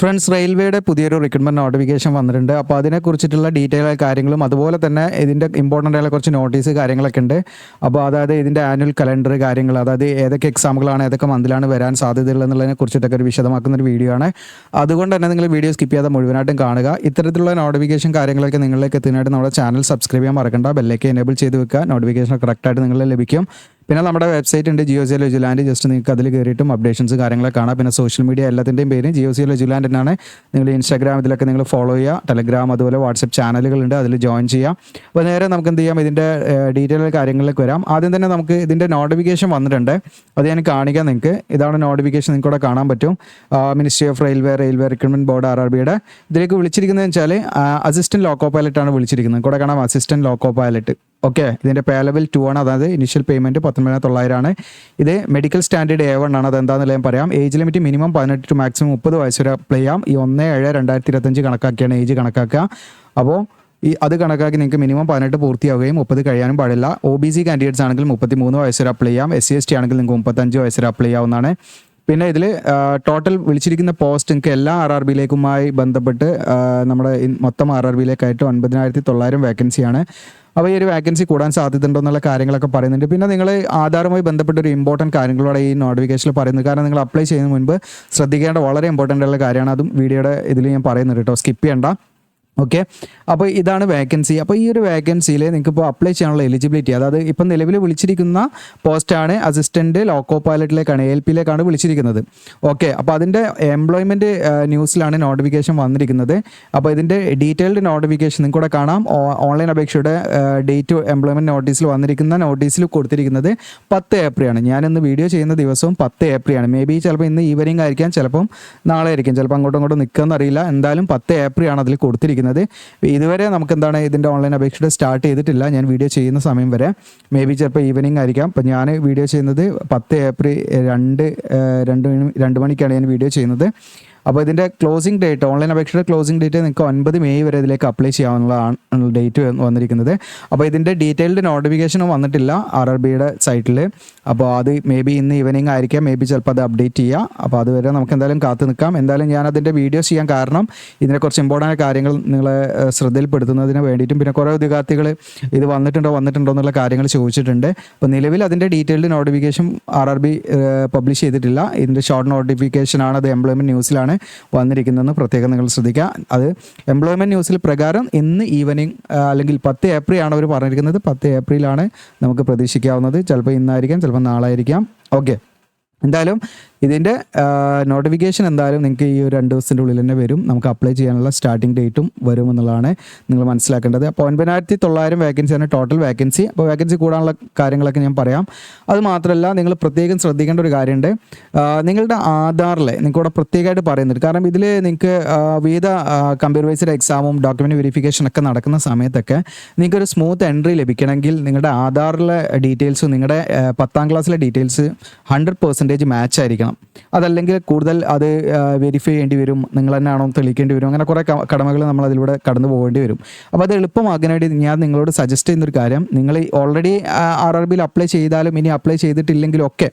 Friends, റെയിൽവേയുടെ പുതിയൊരു recruitment notification വന്നിട്ടുണ്ട്. അപ്പോൾ അതിനെക്കുറിച്ചിട്ടുള്ള ഡീറ്റെയിൽ കാര്യങ്ങളും അതുപോലെ തന്നെ ഇതിൻ്റെ ഇമ്പോർട്ടൻ്റ് ആയ കുറച്ച് നോട്ടീസ് കാര്യങ്ങളൊക്കെ ഉണ്ട്. അപ്പോൾ അതായത് ഇതിൻ്റെ ആനുവൽ കലണ്ടർ കാര്യങ്ങൾ, അതായത് ഏതൊക്കെ എക്സാമുകളാണ് ഏതൊക്കെ മന്തിലാണ് വരാൻ സാധ്യതയുള്ളതെന്നുള്ളതിനെ കുറിച്ചിട്ടൊക്കെ ഒരു വിശദമാക്കുന്ന ഒരു വീഡിയോ ആണ്. അതുകൊണ്ട് തന്നെ നിങ്ങൾ വീഡിയോ സ്കിപ്പ് ചെയ്യാതെ മുഴുവനായിട്ടും കാണുക. ഇത്തരത്തിലുള്ള നോട്ടിഫിക്കേഷൻ കാര്യങ്ങളൊക്കെ നിങ്ങളിലേക്ക് എത്തുന്നതായിട്ട് നമ്മുടെ ചാനൽ സബ്സ്ക്രൈബ് ചെയ്യാൻ മറക്കണ്ട. ബെല്ലൈക്കൻ എനേബിൾ ചെയ്ത് വെക്കുക. നോട്ടിഫിക്കേഷൻ കറക്റ്റായിട്ട് നിങ്ങളിൽ ലഭിക്കും. പിന്നെ നമ്മുടെ വെബ്സൈറ്റ് ഉണ്ട് ജിയോസിയൽ വിജിലാൻഡ്. ജസ്റ്റ് നിങ്ങൾക്ക് അതിൽ കയറിയിട്ടും അപ്ഡേഷൻസ് കാര്യങ്ങളൊക്കെ കാണാം. പിന്നെ സോഷ്യൽ മീഡിയ എല്ലാത്തിൻ്റെയും പേര് ജിയോസിയൽ വിജിലാൻഡ് എന്നാണ്. നിങ്ങൾ ഇൻസ്റ്റാഗ്രാം ഇതിലൊക്കെ നിങ്ങൾ ഫോളോ ചെയ്യുക. ടെലഗ്രാം അതുപോലെ വാട്സപ്പ് ചാനലുകളുണ്ട്, അതിൽ ജോയിൻ ചെയ്യാം. അപ്പോൾ നേരെ നമുക്ക് എന്ത് ചെയ്യാം, ഇതിൻ്റെ ഡീറ്റെയിൽ കാര്യങ്ങളിലേക്ക് വരാം. ആദ്യം തന്നെ നമുക്ക് ഇതിൻ്റെ നോട്ടിഫിക്കേഷൻ വന്നിട്ടുണ്ട്, അത് ഞാൻ കാണിക്കാം നിങ്ങൾക്ക്. ഇതാണ് നോട്ടിഫിക്കേഷൻ, നിങ്ങൾക്ക് ഇവിടെ കാണാൻ പറ്റും. Ministry of railway recruitment board RRBയുടെ ഇതിലേക്ക് വിളിച്ചിരിക്കുന്നത് വെച്ചാൽ അസിസ്റ്റന്റ് ലോക്കോ പൈലറ്റാണ് വിളിച്ചിരിക്കുന്നത്. ഇവിടെ കാണാം അസിസ്റ്റന്റ് ലോക്കോ പൈലറ്റ്. ഓക്കെ, ഇതിൻ്റെ പേ ലെവൽ 2 ആണ്. അതായത് ഇനിഷ്യൽ പേയ്മെൻറ്റ് 19,900 ആണ്. ഇത് മെഡിക്കൽ സ്റ്റാൻഡേർഡ് A1 ആണ്. അതെന്താണെന്ന് ഞാൻ പറയാം. Age limit minimum 18 to maximum 30 വയസ്സ് വരെ അപ്ലൈ ചെയ്യാം. ഈ 1/7/2025 കണക്കാക്കിയാണ് ഏജ് കണക്കാക്കുക. അപ്പോൾ അത് കണക്കാക്കി നിങ്ങൾക്ക് മിനിമം 18 പൂർത്തിയാവുകയും 30 കഴിയാനും പാടില്ല. OBC കാൻഡിഡേറ്റ്സ് ആണെങ്കിൽ 33 വയസ്സ് വരെ അപ്ലൈ ചെയ്യാം. SC/ST ആണെങ്കിൽ നിങ്ങൾക്ക് 35 വയസ്സ് വരെ അപ്ലൈ ചെയ്യാവുന്നതാണ്. പിന്നെ ഇതിൽ ടോട്ടൽ വിളിച്ചിരിക്കുന്ന പോസ്റ്റ് നിങ്ങൾക്ക് എല്ലാ RRBയിലേക്കുമായി ബന്ധപ്പെട്ട് നമ്മുടെ മൊത്തം RRBയിലേക്കായിട്ട് 9,900 വേക്കൻസിയാണ്. അപ്പോൾ ഈ ഒരു വേക്കൻസി കൂടാൻ സാധ്യതയുണ്ടോ എന്നുള്ള കാര്യങ്ങളൊക്കെ പറയുന്നുണ്ട്. പിന്നെ നിങ്ങൾ ആധാറുമായി ബന്ധപ്പെട്ട ഒരു ഇമ്പോർട്ടൻറ്റ് കാര്യങ്ങളോടെ ഈ നോട്ടിഫിക്കേഷനിൽ പറയുന്നത്. കാരണം നിങ്ങൾ അപ്ലൈ ചെയ്യുന്നതിന് മുൻപ് ശ്രദ്ധിക്കേണ്ട വളരെ ഇമ്പോർട്ടൻ്റ് ഉള്ള കാര്യമാണ്. അതും വീഡിയോയുടെ ഇതിൽ ഞാൻ പറയുന്നുണ്ട് കേട്ടോ, സ്കിപ്പ് ചെയ്യണ്ട. ഓക്കെ, അപ്പോൾ ഇതാണ് വേക്കൻസി. അപ്പോൾ ഈ ഒരു വേക്കൻസിയിൽ നിങ്ങൾക്കിപ്പോൾ അപ്ലൈ ചെയ്യാനുള്ള എലിജിബിലിറ്റി, അതായത് ഇപ്പം നിലവിൽ വിളിച്ചിരിക്കുന്ന പോസ്റ്റാണ് അസിസ്റ്റൻറ്റ് ലോക്കോ പൈലറ്റിലേക്കാണ്, ALPയിലേക്കാണ് വിളിച്ചിരിക്കുന്നത്. ഓക്കെ, അപ്പോൾ അതിൻ്റെ എംപ്ലോയ്മെൻറ്റ് ന്യൂസിലാണ് നോട്ടിഫിക്കേഷൻ വന്നിരിക്കുന്നത്. അപ്പോൾ ഇതിൻ്റെ ഡീറ്റെയിൽഡ് നോട്ടിഫിക്കേഷൻ നിങ്ങൾക്കൂടെ കാണാം. ഓൺലൈൻ അപേക്ഷയുടെ ഡേറ്റ് എംപ്ലോയ്മെൻറ്റ് നോട്ടീസിൽ വന്നിരിക്കുന്ന നോട്ടീസിൽ കൊടുത്തിരിക്കുന്നത് 10 ഏപ്രിൽ ആണ്. ഞാനിന്ന് വീഡിയോ ചെയ്യുന്ന ദിവസവും 10 ഏപ്രിൽ ആണ്. മേ ബി ചിലപ്പോൾ ഇന്ന് ഈവനിങ് ആയിരിക്കാം, ചിലപ്പം നാളെ ആയിരിക്കും, ചിലപ്പോൾ അങ്ങോട്ടും ഇങ്ങോട്ടും നിൽക്കുമെന്നറിയില്ല. എന്തായാലും 10 ഏപ്രിൽ ആണ് അതിൽ കൊടുത്തിരിക്കുന്നത്. ഇതുവരെ നമുക്ക് എന്താണ് ഇതിൻ്റെ ഓൺലൈൻ അപേക്ഷയുടെ സ്റ്റാർട്ട് ചെയ്തിട്ടില്ല. ഞാൻ വീഡിയോ ചെയ്യുന്ന സമയം വരെ മേ ബി ചിലപ്പോൾ ഈവനിങ് ആയിരിക്കാം. അപ്പം ഞാൻ വീഡിയോ ചെയ്യുന്നത് 10 ഏപ്രിൽ 2 മണിക്കാണ് ഞാൻ വീഡിയോ ചെയ്യുന്നത്. അപ്പോൾ ഇതിൻ്റെ ക്ലോസിംഗ് ഡേറ്റ്, ഓൺലൈൻ അപേക്ഷയുടെ ക്ലോസിംഗ് ഡേറ്റ് നിങ്ങൾക്ക് 9 മെയ് വരെ ഇതിലേക്ക് അപ്ലൈ ചെയ്യാവുന്നതാണ് ഡേറ്റ് വന്നിരിക്കുന്നത്. അപ്പോൾ ഇതിൻ്റെ ഡീറ്റെയിൽഡ് നോട്ടിഫിക്കേഷനും വന്നിട്ടില്ല RRBയുടെ സൈറ്റിൽ. അപ്പോൾ അത് മേ ബി ഇന്ന് ഈവനിങ് ആയിരിക്കാം, മേ ബി ചിലപ്പോൾ അത് അപ്ഡേറ്റ് ചെയ്യുക. അപ്പോൾ അതുവരെ നമുക്ക് എന്തായാലും കാത്തു നിൽക്കാം. എന്തായാലും ഞാൻ അതിൻ്റെ വീഡിയോ ചെയ്യാൻ കാരണം ഇതിനെ കുറച്ച് ഇമ്പോർട്ടൻ്റ് കാര്യങ്ങൾ നിങ്ങളെ ശ്രദ്ധയിൽപ്പെടുത്തുന്നതിന് വേണ്ടിയിട്ടും, പിന്നെ കുറേ ഉദ്യോഗാർത്ഥികൾ ഇത് വന്നിട്ടുണ്ടോ എന്നുള്ള കാര്യങ്ങൾ ചോദിച്ചിട്ടുണ്ട്. അപ്പോൾ നിലവിൽ അതിൻ്റെ ഡീറ്റെയിൽഡ് നോട്ടിഫിക്കേഷൻ RRB പബ്ലിഷ് ചെയ്തിട്ടില്ല. ഇതിൻ്റെ ഷോർട്ട് നോട്ടിഫിക്കേഷനാണ്, അത് എംപ്ലോയ്മെൻറ്റ് ന്യൂസിലാണ് വന്നിരിക്കുന്നതെന്ന് പ്രത്യേകം നിങ്ങൾ ശ്രദ്ധിക്കുക. അത് എംപ്ലോയ്മെൻറ്റ് ന്യൂസിൽ പ്രകാരം ഇന്ന് ഈവനിങ് അല്ലെങ്കിൽ 10 ഏപ്രിൽ ആണ് അവർ പറഞ്ഞിരിക്കുന്നത്. 10 ഏപ്രിലാണ് നമുക്ക് പ്രതീക്ഷിക്കാവുന്നത്. ചിലപ്പോൾ ഇന്നായിരിക്കാം, ചിലപ്പോൾ നാളെ ആയിരിക്കാം. ഓക്കെ, എന്തായാലും ഇതിൻ്റെ നോട്ടിഫിക്കേഷൻ എന്തായാലും നിങ്ങൾക്ക് ഈ ഒരു 2 ദിവസത്തിൻ്റെ ഉള്ളിൽ തന്നെ വരും. നമുക്ക് അപ്ലൈ ചെയ്യാനുള്ള സ്റ്റാർട്ടിംഗ് ഡേറ്റും വരും എന്നുള്ളതാണ് നിങ്ങൾ മനസ്സിലാക്കേണ്ടത്. അപ്പോൾ 9,900 വേക്കൻസിയാണ് ടോട്ടൽ വേക്കൻസി. അപ്പോൾ വേക്കൻസി കൂടാനുള്ള കാര്യങ്ങളൊക്കെ ഞാൻ പറയാം. അത് മാത്രമല്ല, നിങ്ങൾ പ്രത്യേകം ശ്രദ്ധിക്കേണ്ട ഒരു കാര്യമുണ്ട്. നിങ്ങളുടെ ആധാറിൽ നിങ്ങൾക്കിവിടെ പ്രത്യേകമായിട്ട് പറയുന്നുണ്ട്. കാരണം ഇതിൽ നിങ്ങൾക്ക് വിവിധ കമ്പ്യൂട്ടറൈസ്ഡ് എക്സാമും ഡോക്യുമെൻറ്റ് വെരിഫിക്കേഷനൊക്കെ നടക്കുന്ന സമയത്തൊക്കെ നിങ്ങൾക്കൊരു സ്മൂത്ത് എൻട്രി ലഭിക്കണമെങ്കിൽ നിങ്ങളുടെ ആധാറിലെ ഡീറ്റെയിൽസും നിങ്ങളുടെ 10ാം ക്ലാസ്സിലെ ഡീറ്റെയിൽസ് 100% മാച്ച് ആയിരിക്കണം. അതല്ലെങ്കിൽ കൂടുതൽ അത് വെരിഫൈ ചെയ്യേണ്ടി വരും, നിങ്ങൾ തന്നെയാണോ തെളിയിക്കേണ്ടി വരും. അങ്ങനെ കുറേ കടമകൾ നമ്മൾ അതിലൂടെ കടന്നു പോകേണ്ടി വരും. അപ്പോൾ അത് എളുപ്പമാകാനായിട്ട് ഞാൻ നിങ്ങളോട് സജസ്റ്റ് ചെയ്യുന്നൊരു കാര്യം, നിങ്ങൾ ഓൾറെഡി RRBയിൽ അപ്ലൈ ചെയ്താലും ഇനി അപ്ലൈ ചെയ്തിട്ടില്ലെങ്കിലും ഒക്കെ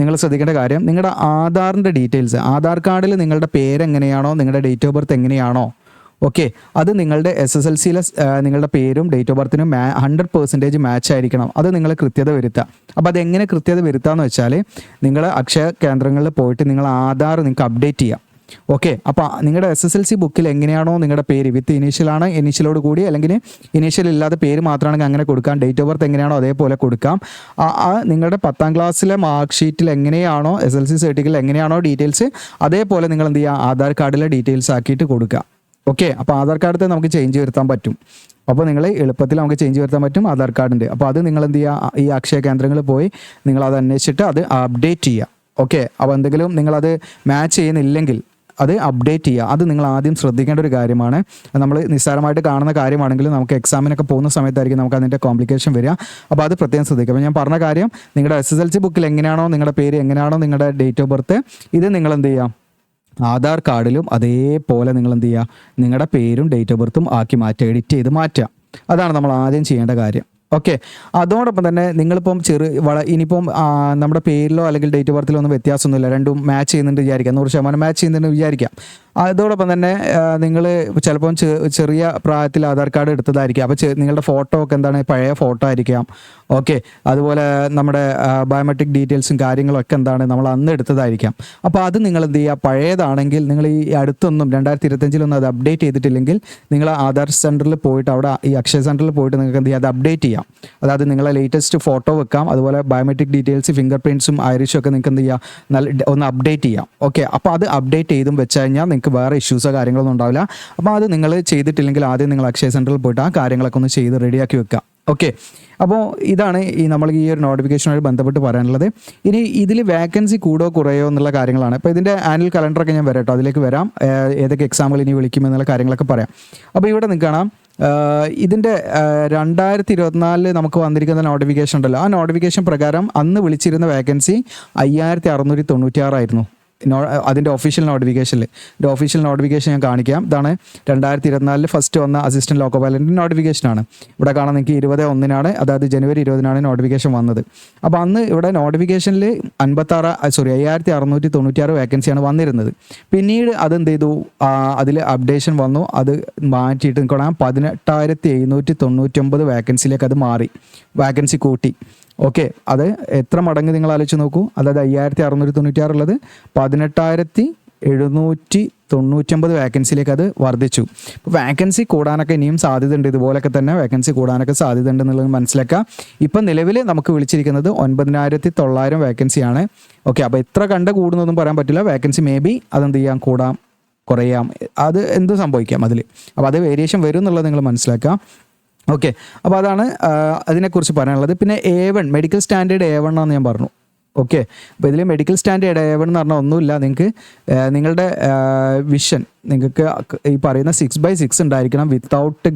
നിങ്ങൾ ശ്രദ്ധിക്കേണ്ട കാര്യം, നിങ്ങളുടെ ആധാറിൻ്റെ ഡീറ്റെയിൽസ്, ആധാർ കാർഡിൽ നിങ്ങളുടെ പേര് എങ്ങനെയാണോ, നിങ്ങളുടെ ഡേറ്റ് ഓഫ് ബർത്ത് എങ്ങനെയാണോ, ഓക്കെ, അത് നിങ്ങളുടെ SSLCയിലെ നിങ്ങളുടെ പേരും ഡേറ്റ് ഓഫ് ബർത്തിനും 100% മാച്ച് ആയിരിക്കണം. അത് നിങ്ങൾ കൃത്യത വരുത്തുക. അപ്പോൾ അതെങ്ങനെ കൃത്യത വരുത്താമെന്ന് വെച്ചാൽ, നിങ്ങൾ അക്ഷയ കേന്ദ്രങ്ങളിൽ പോയിട്ട് നിങ്ങൾ ആധാർ നിങ്ങൾക്ക് അപ്ഡേറ്റ് ചെയ്യാം. ഓക്കെ, അപ്പോൾ നിങ്ങളുടെ SSLC ബുക്കിൽ എങ്ങനെയാണോ നിങ്ങളുടെ പേര്, വിത്ത് ഇനീഷ്യലാണ്, ഇനീഷ്യലോട് കൂടി, അല്ലെങ്കിൽ ഇനീഷ്യൽ ഇല്ലാതെ പേര് മാത്രമാണെങ്കിൽ അങ്ങനെ കൊടുക്കാം. ഡേറ്റ് ഓഫ് ബർത്ത് എങ്ങനെയാണോ അതേപോലെ കൊടുക്കാം. നിങ്ങളുടെ 10ാം ക്ലാസ്സിലെ മാർക്ക് ഷീറ്റിൽ എങ്ങനെയാണോ, SSLC സർട്ടിഫിക്കറ്റിൽ എങ്ങനെയാണോ ഡീറ്റെയിൽസ്, അതേപോലെ നിങ്ങൾ എന്ത് ചെയ്യുക, ആധാർ കാർഡിലെ ഡീറ്റെയിൽസ് ആക്കിയിട്ട് കൊടുക്കുക. ഓക്കെ, അപ്പോൾ ആധാർ കാർഡിൽ നമുക്ക് ചേഞ്ച് വരുത്താൻ പറ്റും. അപ്പോൾ നിങ്ങൾ എളുപ്പത്തിൽ നമുക്ക് ചേഞ്ച് വരുത്താൻ പറ്റും ആധാർ കാർഡിൻ്റെ. അപ്പോൾ അത് നിങ്ങൾ എന്ത് ചെയ്യുക, ഈ അക്ഷയ കേന്ദ്രങ്ങളിൽ പോയി നിങ്ങളത് അന്വേഷിച്ചിട്ട് അത് അപ്ഡേറ്റ് ചെയ്യുക. ഓക്കെ, അപ്പോൾ എന്തെങ്കിലും നിങ്ങളത് മാച്ച് ചെയ്യുന്നില്ലെങ്കിൽ അത് അപ്ഡേറ്റ് ചെയ്യുക. അത് നിങ്ങൾ ആദ്യം ശ്രദ്ധിക്കേണ്ട ഒരു കാര്യമാണ്. നമ്മൾ നിസ്സാരമായിട്ട് കാണുന്ന കാര്യമാണെങ്കിലും നമുക്ക് എക്സാമിനൊക്കെ പോകുന്ന സമയത്തായിരിക്കും നമുക്ക് അതിൻ്റെ കോംപ്ലിക്കേഷൻ വരിക. അപ്പോൾ അത് പ്രത്യേകം ശ്രദ്ധിക്കുക. അപ്പോൾ ഞാൻ പറഞ്ഞ കാര്യം, നിങ്ങളുടെ SSLC ബുക്കിൽ എങ്ങനെയാണോ നിങ്ങളുടെ പേര്, എങ്ങനെയാണോ നിങ്ങളുടെ ഡേറ്റ് ഓഫ് ബർത്ത്, ഇത് നിങ്ങൾ എന്ത് ചെയ്യുക, ആധാർ കാർഡിലും അതേപോലെ നിങ്ങൾ എന്ത് ചെയ്യുക, നിങ്ങളുടെ പേരും ഡേറ്റ് ഓഫ് ബർത്തും ആക്കി മാറ്റുക, എഡിറ്റ് ചെയ്ത് മാറ്റുക. അതാണ് നമ്മൾ ആദ്യം ചെയ്യേണ്ട കാര്യം. ഓക്കെ, അതോടൊപ്പം തന്നെ നിങ്ങളിപ്പം ഇനിയിപ്പം നമ്മുടെ പേരിലോ അല്ലെങ്കിൽ ഡേറ്റ് ഓഫ് ബർത്തിലോ ഒന്നും വ്യത്യാസമൊന്നുമില്ല, രണ്ടും മാച്ച് ചെയ്യുന്നുണ്ട് വിചാരിക്കാം, 100% മാച്ച് ചെയ്യുന്നുണ്ട് വിചാരിക്കാം. അതോടൊപ്പം തന്നെ നിങ്ങൾ ചിലപ്പം ചെറിയ പ്രായത്തിൽ ആധാർ കാർഡ് എടുത്തതായിരിക്കും. അപ്പോൾ നിങ്ങളുടെ ഫോട്ടോ ഒക്കെ എന്താണ് പഴയ ഫോട്ടോ ആയിരിക്കാം. ഓക്കെ, അതുപോലെ നമ്മുടെ ബയോമെട്രിക് ഡീറ്റെയിൽസും കാര്യങ്ങളൊക്കെ എന്താണ് നമ്മൾ അന്ന് എടുത്തതായിരിക്കാം. അപ്പോൾ അത് നിങ്ങൾ എന്ത് ചെയ്യുക, പഴയതാണെങ്കിൽ നിങ്ങൾ ഈ അടുത്തൊന്നും 2025 അത് അപ്ഡേറ്റ് ചെയ്തിട്ടില്ലെങ്കിൽ നിങ്ങൾ ആധാർ സെൻറ്ററിൽ പോയിട്ട് അവിടെ ഈ അക്ഷയ സെൻറ്ററിൽ പോയിട്ട് നിങ്ങൾക്ക് എന്ത് ചെയ്യുക, അത് അപ്ഡേറ്റ് ചെയ്യാം. അതായത് നിങ്ങളെ ലേറ്റസ്റ്റ് ഫോട്ടോ വെക്കാം, അതുപോലെ ബയോമെട്രിക് ഡീറ്റെയിൽസ് ഫിംഗർ പ്രിൻറ്റ്സും ഐറിഷും ഒക്കെ നിങ്ങൾക്ക് എന്ത് ചെയ്യുക, ഒന്ന് അപ്ഡേറ്റ് ചെയ്യാം. ഓക്കെ, അപ്പോൾ അത് അപ്ഡേറ്റ് ചെയ്തും വെച്ച് കഴിഞ്ഞാൽ നിങ്ങൾക്ക് വേറെ ഇഷ്യൂസോ കാര്യങ്ങളൊന്നും ഉണ്ടാവില്ല. അപ്പോൾ അത് നിങ്ങൾ ചെയ്തിട്ടില്ലെങ്കിൽ ആദ്യം നിങ്ങൾ അക്ഷയ സെൻറ്ററിൽ പോയിട്ട് ആ കാര്യങ്ങളൊക്കെ ഒന്ന് ചെയ്ത് റെഡിയാക്കി വെക്കാം. ഓക്കെ, അപ്പോൾ ഇതാണ് നമ്മൾ ഈ ഒരു നോട്ടിഫിക്കേഷനുമായി ബന്ധപ്പെട്ട് പറയാനുള്ളത്. ഇനി ഇതിൽ വേക്കൻസി കൂടോ കുറയോ എന്നുള്ള കാര്യങ്ങളാണ്. അപ്പോൾ ഇതിൻ്റെ ആനുവൽ കലണ്ടറൊക്കെ ഞാൻ വരാം കേട്ടോ, അതിലേക്ക് വരാം. ഏതൊക്കെ എക്സാമുകൾ ഇനി വിളിക്കുമെന്നുള്ള കാര്യങ്ങളൊക്കെ പറയാം. അപ്പോൾ ഇവിടെ നിങ്ങൾക്ക് കാണാം, ഇതിൻ്റെ 2024 നമുക്ക് വന്നിരിക്കുന്ന നോട്ടിഫിക്കേഷൻ ഉണ്ടല്ലോ, ആ നോട്ടിഫിക്കേഷൻ പ്രകാരം അന്ന് വിളിച്ചിരുന്ന വേക്കൻസി 5696 ആയിരുന്നു. അതിൻ്റെ ഒഫീഷ്യൽ നോട്ടിഫിക്കേഷൻ ഞാൻ കാണിക്കാം. ഇതാണ് 2024 ഫസ്റ്റ് വന്ന അസിസ്റ്റൻറ്റ് ലോക്കോ പൈലറ്റിൻ്റെ നോട്ടിഫിക്കേഷനാണ്. ഇവിടെ കാണാൻ നിങ്ങൾക്ക് 20/1, അതായത് ജനുവരി 20 നോട്ടിഫിക്കേഷൻ വന്നത്. അപ്പോൾ അന്ന് ഇവിടെ നോട്ടിഫിക്കേഷനിൽ 5696 വേക്കൻസിയാണ് വന്നിരുന്നത്. പിന്നീട് അതെന്ത് ചെയ്തു, അതിൽ അപ്ഡേഷൻ വന്നു, അത് മാറ്റിയിട്ട് നിൽക്കണം 18,799 വേക്കൻസിയിലേക്ക് അത് മാറി, വേക്കൻസി കൂട്ടി. ഓക്കെ, അത് എത്ര മടങ്ങ് നിങ്ങൾ ആലോചിച്ച് നോക്കൂ. അതായത് 5696 ഉള്ളത് 18,799 വേക്കൻസിയിലേക്ക് അത് വർദ്ധിച്ചു. അപ്പോൾ വേക്കൻസി കൂടാനൊക്കെ ഇനിയും സാധ്യതയുണ്ട്, ഇതുപോലൊക്കെ തന്നെ വേക്കൻസി കൂടാനൊക്കെ സാധ്യതയുണ്ട് എന്നുള്ളത് മനസ്സിലാക്കുക. ഇപ്പം നിലവിൽ നമുക്ക് വിളിച്ചിരിക്കുന്നത് 9,900 വേക്കൻസിയാണ്. ഓക്കെ, അപ്പോൾ എത്ര കൂടുന്നൊന്നും പറയാൻ പറ്റില്ല. വേക്കൻസി മേ ബി അതെന്ത് ചെയ്യാം, കൂടാം കുറയാം, അത് എന്ത് സംഭവിക്കാം അതിൽ. അപ്പോൾ അത് വേരിയേഷൻ വരും എന്നുള്ളത് നിങ്ങൾ മനസ്സിലാക്കുക. ഓക്കെ, അപ്പോൾ അതാണ് അതിനെക്കുറിച്ച് പറയാനുള്ളത്. പിന്നെ A1 മെഡിക്കൽ സ്റ്റാൻഡേർഡ് A1 ആണെന്ന് ഞാൻ പറഞ്ഞു. ഓക്കെ, അപ്പോൾ ഇതിൽ മെഡിക്കൽ സ്റ്റാൻഡേർഡ് A1 എന്ന് പറഞ്ഞാൽ ഒന്നുമില്ല, നിങ്ങൾക്ക് നിങ്ങളുടെ വിഷൻ നിങ്ങൾക്ക് ഈ പറയുന്ന 6/6 ഉണ്ടായിരിക്കണം, വിത്തൗട്ട്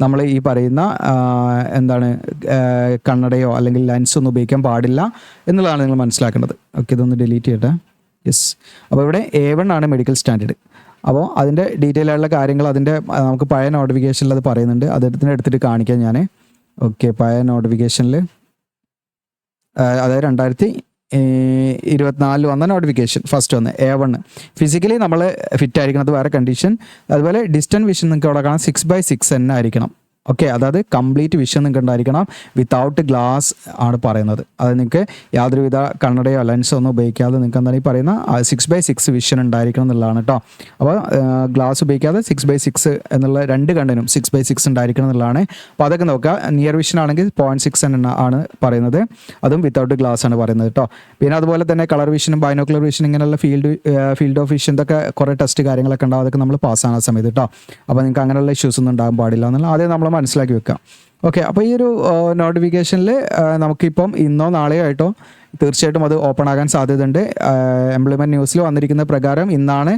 നമ്മൾ ഈ പറയുന്ന എന്താണ് കണ്ണടയോ അല്ലെങ്കിൽ ലെൻസൊന്നും ഉപയോഗിക്കാൻ പാടില്ല എന്നുള്ളതാണ് നിങ്ങൾ മനസ്സിലാക്കേണ്ടത്. ഓക്കെ, ഇതൊന്ന് ഡിലീറ്റ് ചെയ്യട്ടെ. യെസ്, അപ്പോൾ ഇവിടെ A1 ആണ് മെഡിക്കൽ സ്റ്റാൻഡേർഡ്. അപ്പോൾ അതിൻ്റെ ഡീറ്റെയിൽ ആയിട്ടുള്ള കാര്യങ്ങൾ അതിൻ്റെ നമുക്ക് പഴയ നോട്ടിഫിക്കേഷനിൽ അത് പറയുന്നുണ്ട്, എടുത്തിട്ട് കാണിക്കാം ഞാൻ. ഓക്കെ, പഴയ നോട്ടിഫിക്കേഷനിൽ അതായത് 2024 വന്ന നോട്ടിഫിക്കേഷൻ ഫസ്റ്റ് വന്ന് A1 ഫിസിക്കലി നമ്മൾ ഫിറ്റ് ആയിരിക്കണം, അത് വേറെ കണ്ടീഷൻ. അതുപോലെ ഡിസ്റ്റൻറ്റ് വിഷൻ നിങ്ങൾക്ക് അവിടെ കാണാം 6/6 തന്നെ ആയിരിക്കണം. ഓക്കെ, അതായത് കംപ്ലീറ്റ് വിഷൻ നിങ്ങൾക്ക് ഉണ്ടായിരിക്കണം, വിത്തൗട്ട് ഗ്ലാസ് ആണ് പറയുന്നത്. അത് നിങ്ങൾക്ക് യാതൊരുവിധ കണ്ണടയോ ലെൻസോ ഒന്നും ഉപയോഗിക്കാതെ നിങ്ങൾക്ക് എന്താണ് ഈ പറയുന്ന 6/6 വിഷൻ ഉണ്ടായിരിക്കണം എന്നുള്ളതാണ് കേട്ടോ. അപ്പോൾ ഗ്ലാസ് ഉപയോഗിക്കാതെ 6/6 എന്നുള്ള രണ്ട് കണ്ണിനും 6/6 ഉണ്ടായിരിക്കണം എന്നുള്ളതാണ്. അപ്പോൾ അതൊക്കെ നോക്കുക. നിയർ വിഷൻ ആണെങ്കിൽ 0.6 ആണ് പറയുന്നത്, അതും വിത്തൗട്ട് ഗ്ലാസ് ആണ് പറയുന്നത് കേട്ടോ. പിന്നെ അതുപോലെ തന്നെ കളർ വിഷനും ബൈനോക്കുലർ വിഷൻ ഇങ്ങനെയുള്ള ഫീൽഡ് ഓഫ് വിഷൻ ഇതൊക്കെ കുറേ ടെസ്റ്റ് കാര്യങ്ങളൊക്കെ ഉണ്ടാവും, അതൊക്കെ നമ്മൾ പാസ്സാകുന്ന സമയത്ത് കേട്ടോ. അപ്പോൾ നിങ്ങൾക്ക് അങ്ങനെയുള്ള ഇഷ്യൂസ് ഒന്നും ഉണ്ടാകാൻ പാടില്ല എന്നുള്ള ആദ്യം നമ്മൾ മനസ്സിലാക്കി വെക്കാം. ഓക്കെ, അപ്പോൾ ഈ ഒരു നോട്ടിഫിക്കേഷനിൽ നമുക്കിപ്പം ഇന്നോ നാളെയോ ആയിട്ടോ തീർച്ചയായിട്ടും അത് ഓപ്പൺ ആകാൻ സാധ്യതയുണ്ട്. എംപ്ലോയ്മെൻറ്റ് ന്യൂസിൽ വന്നിരിക്കുന്ന പ്രകാരം ഇന്നാണ്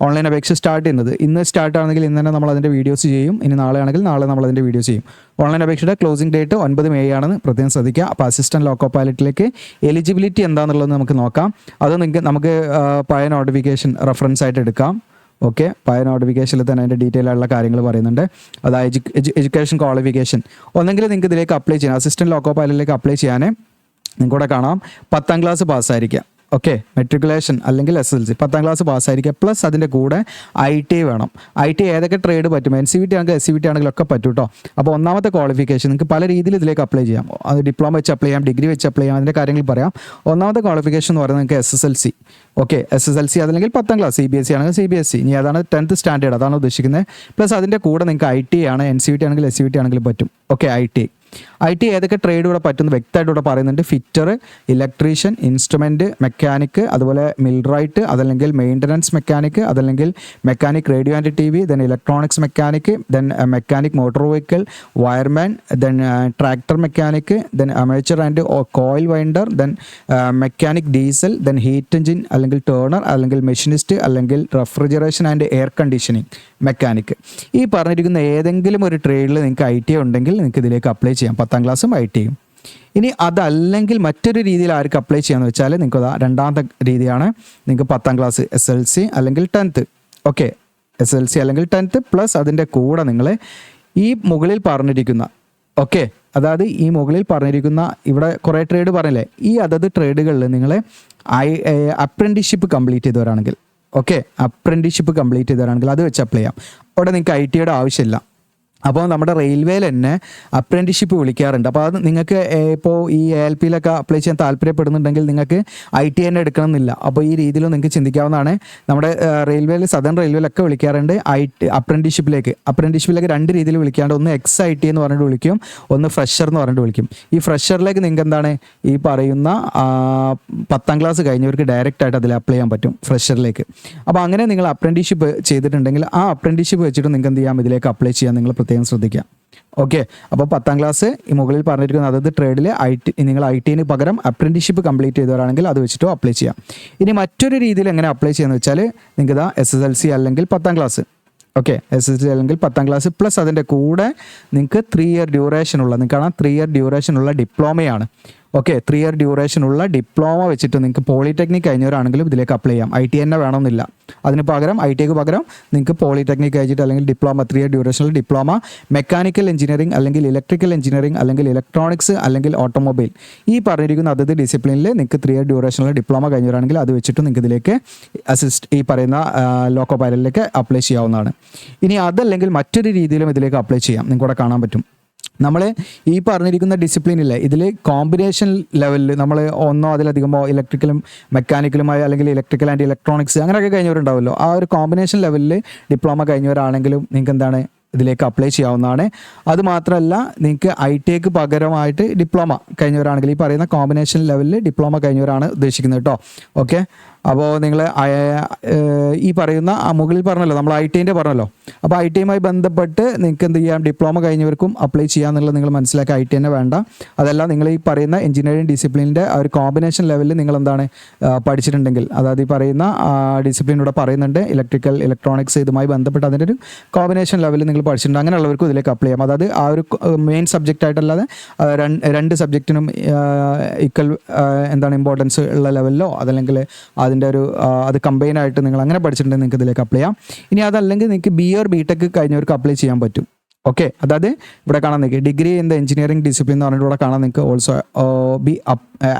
ഓൺലൈൻ അപേക്ഷ സ്റ്റാർട്ട് ചെയ്യുന്നത്. ഇന്ന് സ്റ്റാർട്ട് ആണെങ്കിൽ ഇന്ന് തന്നെ നമ്മൾ അതിൻ്റെ വീഡിയോസ് ചെയ്യും. ഇനി നാളെ ആണെങ്കിൽ നാളെ നമ്മൾ അതിൻ്റെ വീഡിയോസ് ചെയ്യും. ഓൺലൈൻ അപേക്ഷയുടെ ക്ലോസിംഗ് ഡേറ്റ് 9 മെയ് ആണെന്ന് പ്രത്യേകം ശ്രദ്ധിക്കുക. അപ്പോൾ അസിസ്റ്റൻറ്റ് ലോക്കോ പൈലറ്റിലേക്ക് എലിജിബിലിറ്റി എന്താണെന്നുള്ളത് നമുക്ക് നോക്കാം. അത് നമുക്ക് പഴയ നോട്ടിഫിക്കേഷൻ റെഫറൻസ് ആയിട്ട് എടുക്കാം. ഓക്കെ, പഴയ നോട്ടിഫിക്കേഷനിൽ തന്നെ അതിൻ്റെ ഡീറ്റെയിൽ ആയിട്ടുള്ള കാര്യങ്ങൾ പറയുന്നുണ്ട്. അതായത് എഡ്യൂക്കേഷൻ ക്വാളിഫിക്കേഷൻ ഒന്നെങ്കിൽ നിങ്ങൾക്ക് ഇതിലേക്ക് അപ്ലൈ ചെയ്യാം, അസിസ്റ്റൻറ്റ് ലോക്കോ പൈലറ്റിലേക്ക് അപ്ലൈ ചെയ്യാൻ നിങ്ങൾക്കൂടെ കാണാം 10ാം ക്ലാസ് പാസ്സായിരിക്കാം. ഓക്കെ, മെട്രിക്കുലേഷൻ അല്ലെങ്കിൽ SSLC 10ാം ക്ലാസ് പാസ്സായിരിക്കുക, പ്ലസ് അതിൻ്റെ കൂടെ IT വേണം. IT ഏതൊക്കെ ട്രേഡ് പറ്റും, NCVT ആണെങ്കിൽ SCVT ആണെങ്കിലും ഒക്കെ പറ്റും കേട്ടോ. അപ്പോൾ ഒന്നാമത്തെ ക്വാളിഫിക്കേഷൻ നിങ്ങൾക്ക് പല രീതിയിൽ ഇതിലേക്ക് അപ്ലൈ ചെയ്യാം. അത് ഡിപ്ലോമ വെച്ച് അപ്ലൈ ചെയ്യാം, ഡിഗ്രി വെച്ച് അപ്ലൈ ചെയ്യാം, അതിൻ്റെ കാര്യങ്ങൾ പറയാം. ഒന്നാമത്തെ ക്വാളിഫിക്കേഷൻ എന്ന് പറയുന്നത് നിങ്ങൾക്ക് SSLC. ഓക്കെ, SSLC അതല്ലെങ്കിൽ 10ാം ക്ലാസ്, CBSE ആണെങ്കിൽ CBSE, ഇനി അതാണ് 10th സ്റ്റാൻഡേർഡ്, അതാണ് ഉദ്ദേശിക്കുന്നത്. പ്ലസ് അതിൻ്റെ കൂടെ നിങ്ങൾക്ക് IT ആണ്, NCVT ആണെങ്കിൽ SCVT ആണെങ്കിലും പറ്റും. ഓക്കെ, IT ഏതൊക്കെ ട്രേഡ് ഇവിടെ പറ്റുന്നു വ്യക്തമായിട്ട് ഇവിടെ പറയുന്നുണ്ട്. ഫിറ്റർ, ഇലക്ട്രീഷ്യൻ, ഇൻസ്ട്രുമെൻറ്റ് മെക്കാനിക്ക്, അതുപോലെ മിൽറൈറ്റ്, അതല്ലെങ്കിൽ മെയിൻ്റനൻസ് മെക്കാനിക്ക്, അതല്ലെങ്കിൽ mechanic radio and TV, then electronics mechanic, then mechanic motor vehicle, wireman, then tractor mechanic, then amateur and coil winder, then mechanic diesel, then heat engine അല്ലെങ്കിൽ turner, അല്ലെങ്കിൽ machinist, അല്ലെങ്കിൽ refrigeration and air conditioning mechanic. ഈ പറഞ്ഞിരിക്കുന്ന ഏതെങ്കിലും ഒരു ട്രേഡിൽ നിങ്ങൾക്ക് IT ഉണ്ടെങ്കിൽ നിങ്ങൾക്ക് ഇതിലേക്ക് അപ്ലൈ ചെയ്യാം, 10ാം ക്ലാസ്സും ITയും. ഇനി അതല്ലെങ്കിൽ മറ്റൊരു രീതിയിൽ ആർക്ക് അപ്ലൈ ചെയ്യാമെന്ന് വെച്ചാൽ നിങ്ങൾക്ക് രണ്ടാമത്തെ രീതിയാണ്, നിങ്ങൾക്ക് 10ാം ക്ലാസ് SSLC അല്ലെങ്കിൽ 10th. ഓക്കെ, SSLC അല്ലെങ്കിൽ 10th പ്ലസ് അതിൻ്റെ കൂടെ നിങ്ങൾ ഈ മുകളിൽ പറഞ്ഞിരിക്കുന്ന അതായത് ഈ മുകളിൽ പറഞ്ഞിരിക്കുന്ന ഇവിടെ കുറേ ട്രേഡ് പറഞ്ഞില്ലേ, ഈ അതത് ട്രേഡുകളിൽ നിങ്ങൾ അപ്രൻറ്റിസ്ഷിപ്പ് കംപ്ലീറ്റ് ചെയ്തവരാണെങ്കിൽ ഓക്കെ, അപ്രൻറ്റീഷിപ്പ് കംപ്ലീറ്റ് ചെയ്തവരാണെങ്കിൽ അത് വെച്ച് അപ്ലൈ ചെയ്യാം. അവിടെ നിങ്ങൾക്ക് IT ആവശ്യമില്ല. അപ്പോൾ നമ്മുടെ റെയിൽവേയിൽ തന്നെ അപ്രൻറ്റീഷിപ്പ് വിളിക്കാറുണ്ട്. അപ്പോൾ അത് നിങ്ങൾക്ക് ഇപ്പോൾ ഈ ALPയിലൊക്കെ അപ്ലൈ ചെയ്യാൻ താല്പര്യപ്പെടുന്നുണ്ടെങ്കിൽ നിങ്ങൾക്ക് IT തന്നെ എടുക്കണമെന്നില്ല. അപ്പോൾ ഈ രീതിയിൽ നിങ്ങൾക്ക് ചിന്തിക്കാവുന്നതാണ്. നമ്മുടെ റെയിൽവേയിൽ, സദൺ റെയിൽവേയിലൊക്കെ വിളിക്കാറുണ്ട് അപ്രൻറ്റീഷിപ്പിലേക്ക് 2 രീതിയിൽ വിളിക്കാറുണ്ട്. ഒന്ന് XIT എന്ന് പറഞ്ഞിട്ട് വിളിക്കും, ഒന്ന് ഫ്രഷർ എന്ന് പറഞ്ഞിട്ട് വിളിക്കും. ഈ ഫ്രഷറിലേക്ക് നിങ്ങൾക്ക് എന്താണ് ഈ പറയുന്ന 10ാം ക്ലാസ് കഴിഞ്ഞവർക്ക് ഡയറക്റ്റ് ആയിട്ട് അതിൽ അപ്ലൈ ചെയ്യാൻ പറ്റും ഫ്രഷറിലേക്ക്. അപ്പോൾ അങ്ങനെ നിങ്ങൾ അപ്രൻറ്റീഷിപ്പ് ചെയ്തിട്ടുണ്ടെങ്കിൽ ആ അപ്രൻറ്റീഷിപ്പ് വെച്ചിട്ട് നിങ്ങൾക്ക് എന്ത് ചെയ്യാം, ഇതിലേക്ക് അപ്ലൈ ചെയ്യാൻ നിങ്ങൾ പ്രത്യേകം ശ്രദ്ധിക്കാം. ഓക്കെ, അപ്പോൾ 10ാം ക്ലാസ് ഈ മുകളിൽ പറഞ്ഞിരിക്കുന്നത് അതായത് ട്രേഡിൽ നിങ്ങൾ IT പകരം അപ്രൻറ്റീഷിപ്പ് കംപ്ലീറ്റ് ചെയ്തവരാണെങ്കിൽ അത് വെച്ചിട്ടോ അപ്ലൈ ചെയ്യാം. ഇനി മറ്റൊരു രീതിയിൽ എങ്ങനെ അപ്ലൈ ചെയ്യാന്ന് വെച്ചാൽ നിങ്ങൾക്ക് ഇതാ SSLC അല്ലെങ്കിൽ 10ാം ക്ലാസ്. ഓക്കെ, SSLC അല്ലെങ്കിൽ 10ാം ക്ലാസ് പ്ലസ് അതിൻ്റെ കൂടെ നിങ്ങൾക്ക് 3 ഇയർ ഡ്യൂറേഷനുള്ള, നിങ്ങൾക്ക് കാണാം 3 ഇയർ ഡ്യൂറേഷനുള്ള ഡിപ്ലോമയാണ്. ഓക്കെ, 3 ഇയർ ഡ്യൂറേഷനുള്ള ഡിപ്ലോമ വെച്ചിട്ട് നിങ്ങൾക്ക് പോളിടെക്നിക് കഴിഞ്ഞവരാണെങ്കിലും ഇതിലേക്ക് അപ്ലൈ ചെയ്യാം. IT തന്നെ വേണമെന്നില്ല. അതിന് പകരം ITക്ക് പകരം നിങ്ങൾക്ക് പോളിടെക്നിക് കഴിഞ്ഞിട്ട് അല്ലെങ്കിൽ ഡിപ്ലോമ 3 ഇയർ ഡ്യൂറേഷനിൽ ഡിപ്ലോമ മെക്കാനിക്കൽ എഞ്ചിനീയറിംഗ് അല്ലെങ്കിൽ ഇലക്ട്രിക്കൽ എഞ്ചിനീയറിംഗ് അല്ലെങ്കിൽ ഇലക്ട്രോണിക്സ് അല്ലെങ്കിൽ ഓട്ടോമൊബൈൽ ഈ പറഞ്ഞിരിക്കുന്ന അതത് ഡിസിപ്ലിനിൽ നിങ്ങൾക്ക് 3 ഇയർ ഡ്യൂറേഷനിൽ ഡിപ്ലോമ കഴിഞ്ഞവരാണെങ്കിൽ അത് വെച്ചിട്ട് നിങ്ങൾക്ക് ഇതിലേക്ക് ഈ പറയുന്ന ലോക്കോ പൈലറ്റിലേക്ക് അപ്ലൈ ചെയ്യാവുന്നതാണ്. ഇനി അതല്ലെങ്കിൽ മറ്റൊരു രീതിയിലും ഇതിലേക്ക് അപ്ലൈ ചെയ്യാം. നിങ്ങൾക്ക് ഇവിടെ കാണാൻ പറ്റും. നമ്മൾ ഈ പറഞ്ഞിരിക്കുന്ന ഡിസിപ്ലിനില്ലേ, ഇതിൽ കോമ്പിനേഷൻ ലെവലിൽ നമ്മൾ ഒന്നോ അതിലധികമോ ഇലക്ട്രിക്കലും മെക്കാനിക്കലുമായി അല്ലെങ്കിൽ ഇലക്ട്രിക്കൽ ആൻഡ് ഇലക്ട്രോണിക്സ് അങ്ങനെയൊക്കെ കഴിഞ്ഞവരുണ്ടാവുമല്ലോ. ആ ഒരു കോമ്പിനേഷൻ ലെവലിൽ ഡിപ്ലോമ കഴിഞ്ഞവരാണെങ്കിലും നിങ്ങൾക്ക് എന്താണ് ഇതിലേക്ക് അപ്ലൈ ചെയ്യാവുന്നതാണ്. അതുമാത്രമല്ല നിങ്ങൾക്ക് ITക്ക് പകരമായിട്ട് ഡിപ്ലോമ കഴിഞ്ഞവരാണെങ്കിൽ ഈ പറയുന്ന കോമ്പിനേഷൻ ലെവലിൽ ഡിപ്ലോമ കഴിഞ്ഞവരാണ് ഉദ്ദേശിക്കുന്നത് കേട്ടോ. ഓക്കെ, അപ്പോൾ നിങ്ങൾ ഈ പറയുന്ന മുകളിൽ പറഞ്ഞല്ലോ, നമ്മൾ IT പറഞ്ഞല്ലോ. അപ്പോൾ ITയുമായി ബന്ധപ്പെട്ട് നിങ്ങൾക്ക് എന്ത് ചെയ്യാം, ഡിപ്ലോമ കഴിഞ്ഞവർക്കും അപ്ലൈ ചെയ്യാമെന്നുള്ളത് നിങ്ങൾ മനസ്സിലാക്കി IT തന്നെ വേണ്ട. അതല്ല, നിങ്ങൾ ഈ പറയുന്ന എഞ്ചിനീയറിംഗ് ഡിസിപ്ലിൻ്റെ ആ ഒരു കോമ്പിനേഷൻ ലെവലിൽ നിങ്ങൾ എന്താണ് പഠിച്ചിട്ടുണ്ടെങ്കിൽ, അതായത് ഈ പറയുന്ന ഡിസിപ്ലിനൂടെ പറയുന്നുണ്ട് ഇലക്ട്രിക്കൽ ഇലക്ട്രോണിക്സ് ഇതുമായി ബന്ധപ്പെട്ട് അതിൻ്റെ ഒരു കോമ്പിനേഷൻ ലെവലിൽ നിങ്ങൾ പഠിച്ചിട്ടുണ്ട്, അങ്ങനെയുള്ളവർക്കും ഇതിലേക്ക് അപ്ലൈ ചെയ്യാം. അതായത് ആ ഒരു മെയിൻ സബ്ജക്റ്റ് ആയിട്ടല്ലാതെ 2 സബ്ജക്റ്റിനും ഈക്വൽ എന്താണ് ഇമ്പോർട്ടൻസ് ഉള്ള ലെവലിലോ അതല്ലെങ്കിൽ അതിൻ്റെ ഒരു അത് കമ്പൈൻ ആയിട്ട് നിങ്ങൾ അങ്ങനെ പഠിച്ചിട്ടുണ്ടെങ്കിൽ നിങ്ങൾക്ക് ഇതിലേക്ക് അപ്ലൈ ചെയ്യാം. ഇനി അതല്ലെങ്കിൽ നിങ്ങൾക്ക് BA or BTech കഴിഞ്ഞവർക്ക് അപ്ലൈ ചെയ്യാൻ പറ്റും. ഓക്കെ, അതായത് ഇവിടെ കാണാൻ നിങ്ങൾക്ക് degree in the engineering discipline എന്ന് പറഞ്ഞിട്ട് ഇവിടെ കാണാൻ നിങ്ങൾക്ക് ഓൾസോ ബി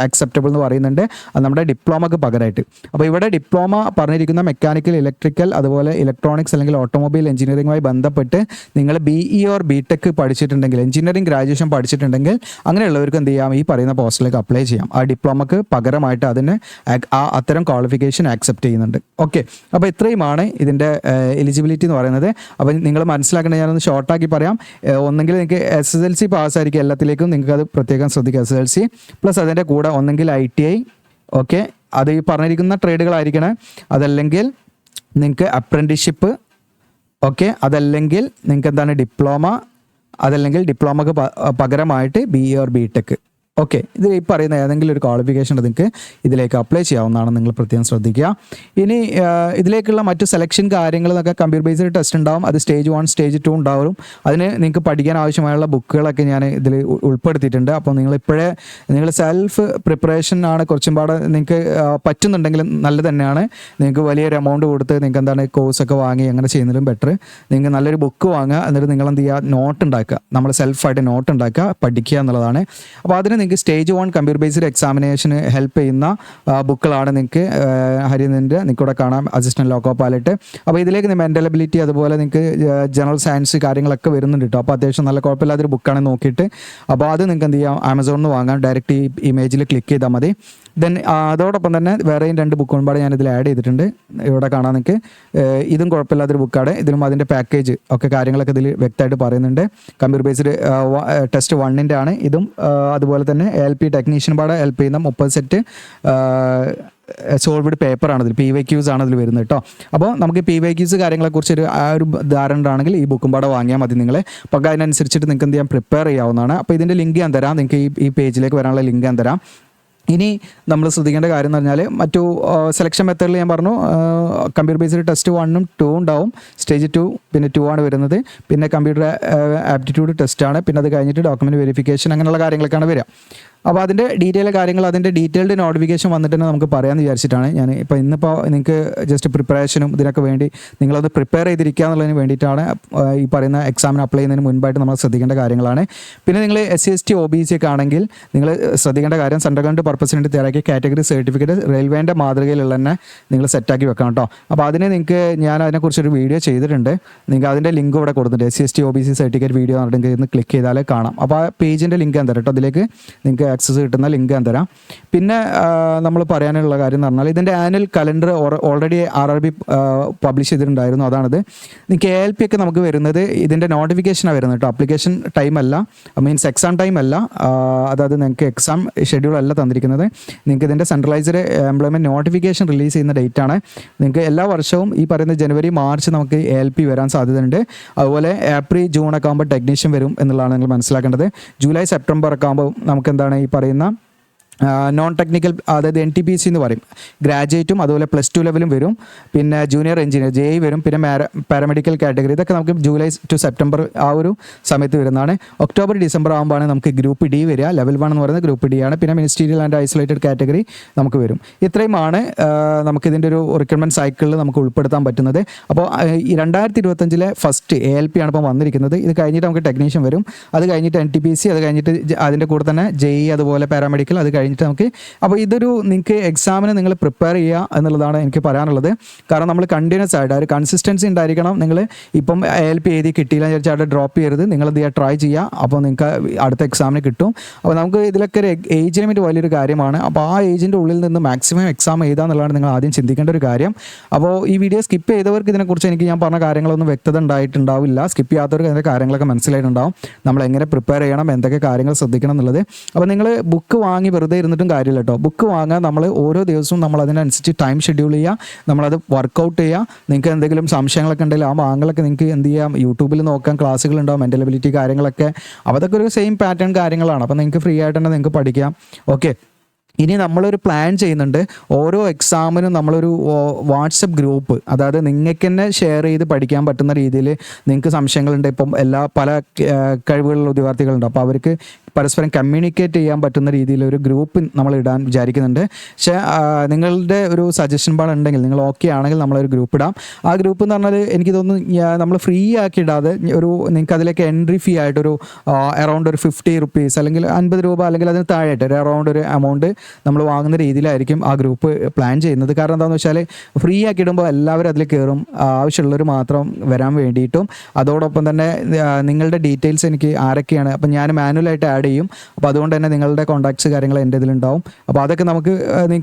അക്സെപ്റ്റബിൾ എന്ന് പറയുന്നുണ്ട്. അത് നമ്മുടെ ഡിപ്ലോമക്ക് പകരമായിട്ട്. അപ്പോൾ ഇവിടെ ഡിപ്ലോമ പറഞ്ഞിരിക്കുന്ന മെക്കാനിക്കൽ ഇലക്ട്രിക്കൽ അതുപോലെ ഇലക്ട്രോണിക്സ് അല്ലെങ്കിൽ ഓട്ടോമൊബൈൽ എഞ്ചിനീയറിംഗുമായി ബന്ധപ്പെട്ട് നിങ്ങൾ BE or BTech പഠിച്ചിട്ടുണ്ടെങ്കിൽ, എഞ്ചിനീയറിംഗ് ഗ്രാജുവേഷൻ പഠിച്ചിട്ടുണ്ടെങ്കിൽ അങ്ങനെയുള്ളവർക്ക് എന്ത് ചെയ്യാം, ഈ പറയുന്ന പോസ്റ്റിലേക്ക് അപ്ലൈ ചെയ്യാം. ആ ഡിപ്ലോമക്ക് പകരമായിട്ട് അതിന് അത്തരം ക്വാളിഫിക്കേഷൻ ആക്സെപ്റ്റ് ചെയ്യുന്നുണ്ട്. ഓക്കെ, അപ്പോൾ ഇത്രയുമാണ് ഇതിൻ്റെ എലിജിബിലിറ്റി എന്ന് പറയുന്നത്. അപ്പോൾ നിങ്ങൾ മനസ്സിലാക്കേണ്ടത് ഞാനൊന്ന് ഷോർട്ടാക്കി പറയാം. ഒന്നെങ്കിൽ നിങ്ങൾക്ക് SSLC പാസ്സായിരിക്കും, എല്ലാത്തിലേക്കും നിങ്ങൾക്ക് അത് പ്രത്യേകം ശ്രദ്ധിക്കുക. SSLC പ്ലസ് അതിൻ്റെ കൂടെ ഒന്നെങ്കിൽ ITI, ഓക്കെ, അത് ഈ പറഞ്ഞിരിക്കുന്ന ട്രേഡുകളായിരിക്കണം. അതല്ലെങ്കിൽ നിങ്ങൾക്ക് അപ്രൻറ്റീഷിപ്പ്, ഓക്കെ, അതല്ലെങ്കിൽ നിങ്ങൾക്ക് എന്താണ് ഡിപ്ലോമ, അതല്ലെങ്കിൽ ഡിപ്ലോമക്ക് പകരമായിട്ട് BE or BTech. ഓക്കെ, ഇത് ഈ പറയുന്ന ഏതെങ്കിലും ഒരു ക്വാളിഫിക്കേഷൻ നിങ്ങൾക്ക് ഇതിലേക്ക് അപ്ലൈ ചെയ്യാവുന്നതാണ്. നിങ്ങൾ പ്രത്യേകം ശ്രദ്ധിക്കുക. ഇനി ഇതിലേക്കുള്ള മറ്റു സെലക്ഷൻ കാര്യങ്ങൾ എന്നൊക്കെ കമ്പ്യൂട്ടർ ബേസ്ഡ് ടെസ്റ്റ് ഉണ്ടാവും. അത് സ്റ്റേജ് 1 സ്റ്റേജ് 2 ഉണ്ടാവും. അതിന് നിങ്ങൾക്ക് പഠിക്കാൻ ആവശ്യമായുള്ള ബുക്കുകളൊക്കെ ഞാൻ ഇതിൽ ഉൾപ്പെടുത്തിയിട്ടുണ്ട്. അപ്പോൾ നിങ്ങൾ സെൽഫ് പ്രിപ്പറേഷൻ ആണ് കുറച്ചും പാടെ നിങ്ങൾക്ക് പറ്റുന്നുണ്ടെങ്കിൽ നല്ലത് തന്നെയാണ്. നിങ്ങൾക്ക് വലിയൊരു എമൗണ്ട് കൊടുത്ത് നിങ്ങൾക്ക് എന്താണ് കോഴ്സൊക്കെ വാങ്ങി അങ്ങനെ ചെയ്യുന്നതിലും ബെറ്റർ നിങ്ങൾക്ക് നല്ലൊരു ബുക്ക് വാങ്ങുക, എന്നിട്ട് നിങ്ങൾ എന്ത് ചെയ്യുക, നോട്ട് ഉണ്ടാക്കുക, നമ്മൾ സെൽഫായിട്ട് നോട്ട് ഉണ്ടാക്കുക, പഠിക്കുക എന്നുള്ളതാണ്. അപ്പോൾ അതിന് നിങ്ങൾക്ക് സ്റ്റേജ് 1 കമ്പ്യൂട്ടർ ബേസ്ഡ് എക്സാമിനേഷന് ഹെൽപ്പ് ചെയ്യുന്ന ബുക്കുകളാണ് നിങ്ങൾക്ക് ഹരിന്ദ്രൻ്റെ നിങ്ങൾക്കിവിടെ കാണാം, അസിസ്റ്റൻറ്റ് ലോക്കോ പൈലറ്റ്. അപ്പോൾ ഇതിലേക്ക് മെൻ്റൽ എബിലിറ്റി അതുപോലെ നിങ്ങൾക്ക് ജനറൽ സയൻസ് കാര്യങ്ങളൊക്കെ വരുന്നുണ്ട് കേട്ടോ. അപ്പോൾ അത്യാവശ്യം നല്ല കുഴപ്പമില്ലാത്തൊരു ബുക്കാണ് നോക്കിയിട്ട്. അപ്പോൾ അത് നിങ്ങൾക്ക് എന്ത് ചെയ്യാം, ആമസോണിൽ നിന്ന് വാങ്ങാം. ഡയറക്റ്റ് ഈ ഇമേജിൽ ക്ലിക്ക് ചെയ്താൽ മതി. ദെൻ അതോടൊപ്പം തന്നെ വേറെയും 2 ബുക്ക് മുൻപാട് ഞാനിതിൽ ആഡ് ചെയ്തിട്ടുണ്ട്. ഇവിടെ കാണാൻ നിങ്ങൾക്ക് ഇതും കുഴപ്പമില്ലാത്തൊരു ബുക്കാണ്. ഇതിലും അതിൻ്റെ പാക്കേജ് ഒക്കെ കാര്യങ്ങളൊക്കെ ഇതിൽ വ്യക്തമായിട്ട് പറയുന്നുണ്ട്. കമ്പ്യൂട്ടർ ബേസ്ഡ് ടെസ്റ്റ് 1ൻ്റെ ആണ് ഇതും. അതുപോലെ തന്നെ ALP ടെക്നീഷ്യൻ പാടെ ഹെൽപ്പ് ചെയ്യുന്ന 30 സെറ്റ് സോൾവ്ഡ് പേപ്പറാണ് ഇതിൽ, PYQs ആണ് ഇതിൽ വരുന്നത് കേട്ടോ. അപ്പോൾ നമുക്ക് PYQs കാര്യങ്ങളെക്കുറിച്ച് ഒരു ധാരണ ആണെങ്കിൽ ഈ ബുക്കും പാടെ വാങ്ങിയാൽ മതി നിങ്ങൾ. അപ്പോൾ അതിനനുസരിച്ചിട്ട് നിങ്ങൾക്ക് എന്ത് ചെയ്യാം, പ്രിപ്പയർ ചെയ്യാവുന്നതാണ്. അപ്പോൾ ഇതിൻ്റെ ലിങ്ക് ഞാൻ തരാം, നിങ്ങൾക്ക് ഈ പേജിലേക്ക് വരാനുള്ള ലിങ്ക് ഞാൻ തരാം. ഇനി നമ്മൾ ശ്രദ്ധിക്കേണ്ട കാര്യം എന്ന് പറഞ്ഞാൽ മറ്റു സെലക്ഷൻ മെത്തേഡിൽ ഞാൻ പറഞ്ഞു കമ്പ്യൂട്ടർ ബേസ്ഡ് ടെസ്റ്റ് 1ഉം 2ഉം ഉണ്ടാവും. സ്റ്റേജ് 2 പിന്നെ 2 ആണ് വരുന്നത്. പിന്നെ കമ്പ്യൂട്ടർ ആപ്റ്റിറ്റ്യൂഡ് ടെസ്റ്റാണ്. പിന്നെ അത് കഴിഞ്ഞിട്ട് ഡോക്യുമെൻറ്റ് വെരിഫിക്കേഷൻ അങ്ങനെയുള്ള കാര്യങ്ങളൊക്കെയാണ് വരിക. അപ്പോൾ അതിൻ്റെ അതിൻ്റെ ഡീറ്റെയിൽഡ് നോട്ടിഫിക്കേഷൻ വന്നിട്ട് തന്നെ നമുക്ക് പറയാമെന്ന് വിചാരിച്ചിട്ടാണ് ഞാൻ ഇപ്പോൾ ഇന്നിപ്പോൾ നിങ്ങൾക്ക് ജസ്റ്റ് പ്രിപ്പറേഷനും ഇതിനൊക്കെ വേണ്ടി നിങ്ങളത് പ്രിപ്പയർ ചെയ്തിരിക്കുക എന്നുള്ളതിന് വേണ്ടിയിട്ടാണ് ഈ പറയുന്ന എക്സാമിന് അപ്ലൈ ചെയ്യുന്നതിന് മുൻപായിട്ട് നമ്മൾ ശ്രദ്ധിക്കേണ്ട കാര്യങ്ങളാണ്. പിന്നെ നിങ്ങൾ SC/ST OBC ഒക്കെ ആണെങ്കിൽ നിങ്ങൾ ശ്രദ്ധിക്കേണ്ട കാര്യം സെൻട്രൽ ഗവൺമെൻറ് പർപ്പസിന് വേണ്ടി തയ്യാറാക്കിയ കാറ്റഗറി സർട്ടിഫിക്കറ്റ് റെയിൽവേൻ്റെ മാതൃകയിലുള്ള തന്നെ നിങ്ങൾ സെറ്റാക്കി വെക്കണം കേട്ടോ. അപ്പോൾ അതിന് നിങ്ങൾക്ക് ഞാൻ അതിനെക്കുറിച്ചൊരു വീഡിയോ ചെയ്തിട്ടുണ്ട്. നിങ്ങൾക്ക് അതിൻ്റെ ലിങ്ക് ഇവിടെ കൊടുത്തിട്ടുണ്ട്. SC/ST OBC സർട്ടിഫിക്കറ്റ് വീഡിയോ പറഞ്ഞിട്ട് ഇന്ന് ക്ലിക്ക് ചെയ്താൽ കാണാം. അപ്പോൾ ആ പേജിൻ്റെ ലിങ്ക് ഞാൻ തരാം കേട്ടോ. അതിലേക്ക് നിങ്ങൾക്ക് ആക്സസ് കിട്ടുന്ന ലിങ്ക് ഞാൻ തരാം. പിന്നെ നമ്മൾ പറയാനുള്ള കാര്യം എന്ന് പറഞ്ഞാൽ ഇതിൻ്റെ annual calendar already RRB publish ചെയ്തിട്ടുണ്ടായിരുന്നു. അതാണിത്. നിങ്ങൾക്ക് ALP ഒക്കെ നമുക്ക് വരുന്നത് ഇതിൻ്റെ നോട്ടിഫിക്കേഷനാണ് വരുന്നത് കേട്ടോ. അപ്ലിക്കേഷൻ ടൈം അല്ല, മീൻസ് എക്സാം ടൈം അല്ല. അതായത് നിങ്ങൾക്ക് എക്സാം ഷെഡ്യൂൾ അല്ല തന്നിരിക്കുന്നത്. നിങ്ങൾക്ക് ഇതിൻ്റെ സെൻട്രലൈസ്ഡ് എംപ്ലോയ്മെൻറ്റ് നോട്ടിഫിക്കേഷൻ റിലീസ് ചെയ്യുന്ന ഡേറ്റാണ്. നിങ്ങൾക്ക് എല്ലാ വർഷവും ഈ പറയുന്ന ജനുവരി മാർച്ച് നമുക്ക് ALP വരാൻ സാധ്യതയുണ്ട്. അതുപോലെ ഏപ്രിൽ ജൂൺ ഒക്കെ ആകുമ്പോൾ ടെക്നീഷ്യൻ വരും എന്നുള്ളതാണ് നിങ്ങൾ മനസ്സിലാക്കേണ്ടത്. ജൂലൈ സെപ്റ്റംബർ ഒക്കെ ആകുമ്പോൾ നമുക്ക് എന്താണ് ഈ പറയുന്ന നോൺ ടെക്നിക്കൽ, അതായത് NTPC എന്ന് പറയും, ഗ്രാജുവേറ്റും അതുപോലെ +2 ലെവലും വരും. പിന്നെ ജൂനിയർ എഞ്ചിനീയർ JE വരും. പിന്നെ പാരാമെഡിക്കൽ കാറ്റഗറി, ഇതൊക്കെ നമുക്ക് ജൂലൈ ടു സെപ്റ്റംബർ ആ ഒരു സമയത്ത് വരുന്നതാണ്. ഒക്ടോബർ ഡിസംബർ ആകുമ്പോഴാണ് നമുക്ക് ഗ്രൂപ്പ് D വരിക. ലെവൽ 1 എന്ന് പറയുന്നത് ഗ്രൂപ്പ് D ആണ്. പിന്നെ മിനിസ്റ്റീരിയൽ ആൻഡ് ഐസൊലേറ്റഡ് കാറ്റഗറി നമുക്ക് വരും. ഇത്രയുമാണ് നമുക്കിതിൻ്റെ ഒരു റിക്രൂട്ട്മെൻറ്റ് സൈക്കിളിൽ നമുക്ക് ഉൾപ്പെടുത്താൻ പറ്റുന്നത്. അപ്പോൾ ഈ 2025 ഫസ്റ്റ് ALP ആണ് ഇപ്പോൾ വന്നിരിക്കുന്നത്. ഇത് കഴിഞ്ഞിട്ട് നമുക്ക് ടെക്നീഷ്യൻ വരും. അത് കഴിഞ്ഞിട്ട് NTPC, അത് കഴിഞ്ഞിട്ട് അതിൻ്റെ കൂടെ തന്നെ JE, അതുപോലെ പാരാമെഡിക്കൽ, അത് കഴിഞ്ഞിട്ട് നമുക്ക്. അപ്പോൾ ഇതൊരു നിങ്ങൾക്ക് എക്സാമിന് നിങ്ങൾ പ്രിപ്പയർ ചെയ്യുക എന്നുള്ളതാണ് എനിക്ക് പറയാനുള്ളത്. കാരണം നമ്മൾ കണ്ടിന്യൂസ് ആയിട്ട് ഒരു കൺസിസ്റ്റൻസി ഉണ്ടായിരിക്കണം. നിങ്ങൾ ഇപ്പം ALP എഴുതി കിട്ടിയില്ല എന്ന് വിചാരിച്ചാൽ ഡ്രോപ്പ് ചെയ്യരുത്. നിങ്ങളത് ട്രൈ ചെയ്യുക. അപ്പോൾ നിങ്ങൾക്ക് അടുത്ത എക്സാമിന് കിട്ടും. അപ്പോൾ നമുക്ക് ഇതിലൊക്കെ ഒരു ഏജ് ലിമിറ്റ് വലിയൊരു കാര്യമാണ്. അപ്പോൾ ആ ഏജിൻ്റെ ഉള്ളിൽ നിന്ന് മാക്സിമം എക്സാം എഴുതുക എന്നുള്ളതാണ് നിങ്ങൾ ആദ്യം ചിന്തിക്കേണ്ട ഒരു കാര്യം. അപ്പോൾ ഈ വീഡിയോ സ്കിപ്പ് ചെയ്തവർക്ക് ഇതിനെക്കുറിച്ച് ഞാൻ പറഞ്ഞ കാര്യങ്ങളൊന്നും വ്യക്തത ഉണ്ടായിട്ടുണ്ടാവില്ല. സ്കിപ്പ് ചെയ്യാത്തവർക്ക് അതിൻ്റെ കാര്യങ്ങളൊക്കെ മനസ്സിലായിട്ടുണ്ടാവും. നമ്മൾ എങ്ങനെ പ്രിപ്പയർ ചെയ്യണം, എന്തൊക്കെ കാര്യങ്ങൾ ശ്രദ്ധിക്കണം എന്നുള്ളത്. അപ്പോൾ നിങ്ങൾ ബുക്ക് വാങ്ങി വെറുതെ ഇരുന്നിട്ടും കാര്യമില്ല കേട്ടോ. ബുക്ക് വാങ്ങാൻ നമ്മൾ ഓരോ ദിവസവും നമ്മൾ അതിനനുസരിച്ച് ടൈം ഷെഡ്യൂൾ ചെയ്യുക, നമ്മളത് വർക്കൗട്ട് ചെയ്യുക. നിങ്ങൾക്ക് എന്തെങ്കിലും സംശയങ്ങളൊക്കെ ഉണ്ടെങ്കിൽ ആ വാങ്ങലൊക്കെ നിങ്ങൾക്ക് എന്ത് ചെയ്യാം, യൂട്യൂബിൽ നോക്കാൻ ക്ലാസ്സുകളുണ്ടാവും, മെൻ്റൽ എബിലിറ്റി കാര്യങ്ങളൊക്കെ. അപ്പോൾ അതൊക്കെ ഒരു സെയിം പാറ്റേൺ കാര്യങ്ങളാണ്. അപ്പോൾ നിങ്ങൾക്ക് ഫ്രീ ആയിട്ട് തന്നെ നിങ്ങൾക്ക് പഠിക്കാം. ഓക്കെ, ഇനി നമ്മളൊരു പ്ലാൻ ചെയ്യുന്നുണ്ട്. ഓരോ എക്സാമിനും നമ്മളൊരു വാട്സപ്പ് ഗ്രൂപ്പ്, അതായത് നിങ്ങൾക്ക് തന്നെ ഷെയർ ചെയ്ത് പഠിക്കാൻ പറ്റുന്ന രീതിയിൽ നിങ്ങൾക്ക് സംശയങ്ങളുണ്ട്. ഇപ്പം പല കഴിവുകളുള്ള വിദ്യാർത്ഥികളുണ്ട്. അപ്പോൾ അവർക്ക് പരസ്പരം കമ്മ്യൂണിക്കേറ്റ് ചെയ്യാൻ പറ്റുന്ന രീതിയിൽ ഒരു ഗ്രൂപ്പ് നമ്മൾ ഇടാൻ വിചാരിക്കുന്നുണ്ട്. പക്ഷേ നിങ്ങളുടെ ഒരു സജഷൻ പാട് ഉണ്ടെങ്കിൽ, നിങ്ങൾ ഓക്കെ ആണെങ്കിൽ നമ്മളൊരു ഗ്രൂപ്പ് ഇടാം. ആ ഗ്രൂപ്പ് എന്ന് പറഞ്ഞാൽ എനിക്ക് തോന്നുന്നു നമ്മൾ ഫ്രീ ആക്കി ഇടാതെ ഒരു നിങ്ങൾക്ക് അതിലേക്ക് എൻട്രി ഫീ ആയിട്ടൊരു അറൗണ്ട് ഒരു 50 റുപ്പീസ് അല്ലെങ്കിൽ 50 രൂപ അല്ലെങ്കിൽ അതിന് താഴെയായിട്ട് ഒരു അറൗണ്ട് ഒരു എമൗണ്ട് നമ്മൾ വാങ്ങുന്ന രീതിയിലായിരിക്കും ആ ഗ്രൂപ്പ് പ്ലാൻ ചെയ്യുന്നത്. കാരണം എന്താണെന്ന് വെച്ചാൽ ഫ്രീ ആക്കി ഇടുമ്പോൾ എല്ലാവരും അതിൽ കയറും, ആവശ്യമുള്ളവർ മാത്രം വരാൻ വേണ്ടിയിട്ടും. അതോടൊപ്പം തന്നെ നിങ്ങളുടെ ഡീറ്റെയിൽസ് എനിക്ക് ആരൊക്കെയാണ്, അപ്പം ഞാൻ മാനുവലായിട്ട് ആഡ് ചെയ്യും. അപ്പോൾ അതുകൊണ്ട് തന്നെ നിങ്ങളുടെ കോൺടാക്ട്സ് കാര്യങ്ങൾ എൻ്റെ ഇതിലുണ്ടാവും. അപ്പോൾ അതൊക്കെ നിങ്ങൾക്ക്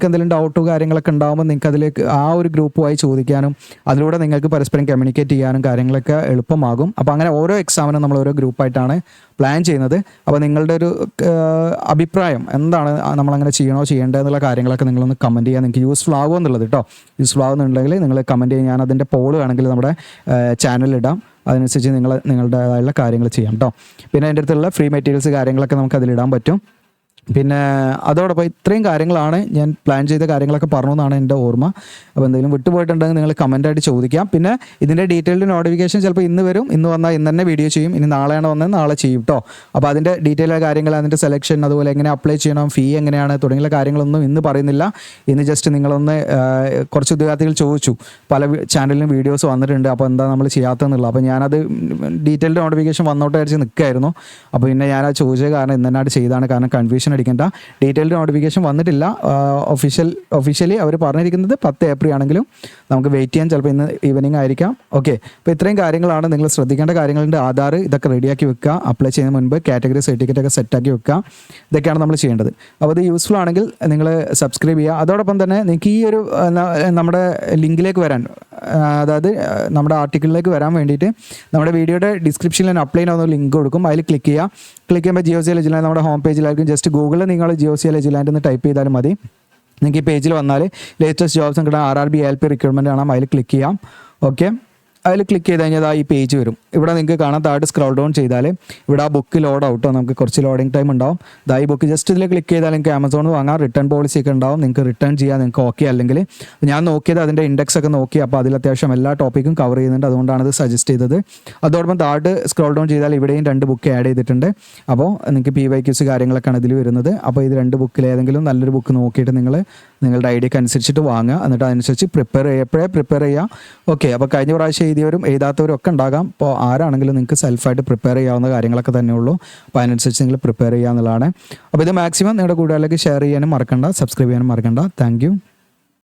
എന്തെങ്കിലും ഡൗട്ടോ കാര്യങ്ങളൊക്കെ ഉണ്ടാകുമ്പോൾ നിങ്ങൾക്ക് അതിലേക്ക് ആ ഒരു ഗ്രൂപ്പുമായി ചോദിക്കാനും അതിലൂടെ നിങ്ങൾക്ക് പരസ്പരം കമ്മ്യൂണിക്കേറ്റ് ചെയ്യാനും കാര്യങ്ങളൊക്കെ എളുപ്പമാകും. അപ്പോൾ അങ്ങനെ ഓരോ എക്സാമിനും നമ്മൾ ഓരോ ഗ്രൂപ്പായിട്ടാണ് പ്ലാൻ ചെയ്യുന്നത്. അപ്പോൾ നിങ്ങളുടെ ഒരു അഭിപ്രായം എന്താണ്, നമ്മളങ്ങനെ ചെയ്യണോ ചെയ്യേണ്ടത് എന്നുള്ള കാര്യങ്ങളൊക്കെ നിങ്ങളൊന്ന് കമൻറ്റ് ചെയ്യുക. നിങ്ങൾക്ക് യൂസ്ഫുൾ ആകുമോ എന്നുള്ളത് കേട്ടോ. യൂസ്ഫുൾ ആകുന്നുണ്ടെങ്കിൽ നിങ്ങൾ കമൻറ്റ് ചെയ്യുക. ഞാൻ അതിൻ്റെ പോൾ വേണമെങ്കിൽ നമ്മുടെ ചാനലിലിടാം. അതനുസരിച്ച് നിങ്ങളുടേതായുള്ള കാര്യങ്ങൾ ചെയ്യാം കേട്ടോ. പിന്നെ എൻ്റെ അടുത്തുള്ള ഫ്രീ മെറ്റീരിയൽസ് കാര്യങ്ങളൊക്കെ നമുക്ക് അതിലിടാൻ പറ്റും. പിന്നെ അതോടൊപ്പം ഇത്രയും കാര്യങ്ങളാണ് ഞാൻ പ്ലാൻ ചെയ്ത കാര്യങ്ങളൊക്കെ പറഞ്ഞു എന്നാണ് എൻ്റെ ഓർമ്മ. അപ്പോൾ എന്തെങ്കിലും വിട്ടുപോയിട്ടുണ്ടെങ്കിൽ നിങ്ങൾ കമൻറ്റായിട്ട് ചോദിക്കാം. പിന്നെ ഇതിൻ്റെ ഡീറ്റെയിൽഡ് നോട്ടിഫിക്കേഷൻ ചിലപ്പോൾ ഇന്ന് വരും. ഇന്ന് വന്നാൽ ഇന്ന് തന്നെ വീഡിയോ ചെയ്യും. ഇനി നാളെയാണ് വന്നത്, നാളെ ചെയ്യും കേട്ടോ. അപ്പോൾ അതിൻ്റെ ഡീറ്റെയിൽ കാര്യങ്ങൾ, അതിൻ്റെ സെലക്ഷൻ, അതുപോലെ എങ്ങനെ അപ്ലൈ ചെയ്യണം, ഫീ എങ്ങനെയാണ് തുടങ്ങിയ കാര്യങ്ങളൊന്നും ഇന്ന് പറയുന്നില്ല. ഇന്ന് ജസ്റ്റ് നിങ്ങളൊന്ന് കുറച്ച് വിദ്യാർത്ഥികൾ ചോദിച്ചു, പല ചാനലിലും വീഡിയോസ് വന്നിട്ടുണ്ട്, അപ്പോൾ എന്താ നമ്മൾ ചെയ്യാത്തതെന്നുള്ളത്. അപ്പോൾ ഞാനത് ഡീറ്റെയിൽഡ് നോട്ടിഫിക്കേഷൻ വന്നോട്ട് അടിച്ച് നിൽക്കുമായിരുന്നു. അപ്പോൾ പിന്നെ ഞാനത് ചോദിച്ചത് കാരണം ഇന്ന് തന്നെ ചെയ്താണ്. കാരണം കൺഫ്യൂഷൻ അടിക്കേണ്ട, ഡീറ്റെയിൽഡ് നോട്ടിഫിക്കേഷൻ വന്നിട്ടില്ല. ഒഫീഷ്യലി അവർ പറഞ്ഞിരിക്കുന്നത് 10 ഏപ്രിൽ ആണെങ്കിലും നമുക്ക് വെയിറ്റ് ചെയ്യാൻ, ചിലപ്പോൾ ഇന്ന് ഈവനിങ് ആയിരിക്കാം. ഓക്കെ, അപ്പോൾ ഇത്രയും കാര്യങ്ങളാണ് നിങ്ങൾ ശ്രദ്ധിക്കേണ്ട കാര്യങ്ങളുണ്ട്. ആധാർ ഇതൊക്കെ റെഡിയാക്കി വെക്കുക. അപ്ലൈ ചെയ്യുന്നതിന് മുൻപ് കാറ്റഗറി സർട്ടിഫിക്കറ്റ് ഒക്കെ സെറ്റാക്കി വെക്കുക. ഇതൊക്കെയാണ് നമ്മൾ ചെയ്യേണ്ടത്. അപ്പോൾ ഇത് യൂസ്ഫുൾ ആണെങ്കിൽ നിങ്ങൾ സബ്സ്ക്രൈബ് ചെയ്യുക. അതോടൊപ്പം തന്നെ നിങ്ങൾക്ക് ഈ ഒരു നമ്മുടെ ലിങ്കിലേക്ക് വരാൻ, അതായത് നമ്മുടെ ആർട്ടിക്കിളിലേക്ക് വരാൻ വേണ്ടിയിട്ട് നമ്മുടെ വീഡിയോയുടെ ഡിസ്ക്രിപ്ഷനിൽ ഞാൻ അപ്ലൈ ചെയ്യുന്ന ലിങ്ക് കൊടുക്കും. അതിൽ ക്ലിക്ക് ചെയ്യുക. ക്ലിക്ക് ചെയ്യുമ്പോൾ GeoCL Agilent നമ്മുടെ ഹോം പേജിലായിരിക്കും. ജസ്റ്റ് ഗൂഗിളിൽ നിങ്ങൾ GeoCL Agilent എന്ന് ടൈപ്പ് ചെയ്താലും മതി. നിങ്ങൾക്ക് ഈ പേജിൽ വന്നാൽ ലേറ്റസ്റ്റ് ജോബ്സ് കിട്ടാൻ RRB ALP റിക്രൂട്ട്മെൻറ്റ് കാണാം. അതിൽ ക്ലിക്ക് ചെയ്യാം. ഓക്കെ, അതിൽ ക്ലിക്ക് ചെയ്ത് കഴിഞ്ഞാൽ ഈ പേജ് വരും. ഇവിടെ നിങ്ങൾക്ക് കാണാൻ താഴെ സ്ക്രോൾ ഡൗൺ ചെയ്താൽ ഇവിടെ ആ ബുക്ക് ലോഡ് ഔട്ടോ, നമുക്ക് കുറച്ച് ലോഡിംഗ് ടൈം ഉണ്ടാവും. ഈ ബുക്ക് ജസ്റ്റ് ഇതിൽ ക്ലിക്ക് ചെയ്താൽ നിങ്ങൾക്ക് ആമസോണിൽ നിന്ന് വാങ്ങാം. റിട്ടേൺ പോളിസി ഒക്കെ ഉണ്ടാവും, നിങ്ങൾക്ക് റിട്ടേൺ ചെയ്യാൻ നിങ്ങൾക്ക് ഓക്കെ അല്ലെങ്കിൽ. ഞാൻ നോക്കിയത് അതിൻ്റെ ഇൻഡെക്സ് ഒക്കെ നോക്കി, അപ്പോൾ അതിൽ അത്യാവശ്യം എല്ലാ ടോപ്പിക്കും കവർ ചെയ്യുന്നുണ്ട്, അതുകൊണ്ടാണ് ഇത് സജസ്റ്റ് ചെയ്തത്. അതോടൊപ്പം താഴെ സ്ക്രോൾ ഡൗൺ ചെയ്താൽ ഇവിടെയും 2 ബുക്ക് ആഡ് ചെയ്തിട്ടുണ്ട്. അപ്പോൾ നിങ്ങൾക്ക് PYQs കാര്യങ്ങളൊക്കെയാണ് ഇതിൽ വരുന്നത്. അപ്പോൾ ഇത് 2 ബുക്കിൽ ഏതെങ്കിലും നല്ലൊരു ബുക്ക് നോക്കിയിട്ട് നിങ്ങളുടെ ഐഡിയക്ക് അനുസരിച്ചിട്ട് വാങ്ങുക, എന്നിട്ട് അതനുസരിച്ച് പ്രിപ്പയർ ചെയ്യുക. ഓക്കെ, അപ്പോൾ കഴിഞ്ഞ പ്രാവശ്യം എഴുതിയവരും എഴുതാത്തവരും ഒക്കെ ഉണ്ടാകാം. അപ്പോൾ ആരാണെങ്കിലും നിങ്ങൾക്ക് സെൽഫായിട്ട് പ്രിപ്പയർ ചെയ്യാവുന്ന കാര്യങ്ങളൊക്കെ തന്നെ ഉള്ളൂ. അപ്പോൾ അതിനനുസരിച്ച് നിങ്ങൾ പ്രിപ്പയർ ചെയ്യുക എന്നുള്ളതാണ്. അപ്പോൾ ഇത് മാക്സിമം നിങ്ങളുടെ കൂട്ടുകാരിലേക്ക് ഷെയർ ചെയ്യാനും മറക്കണ്ട, സബ്സ്ക്രൈബ് ചെയ്യാനും മറക്കണ്ട. Thank you.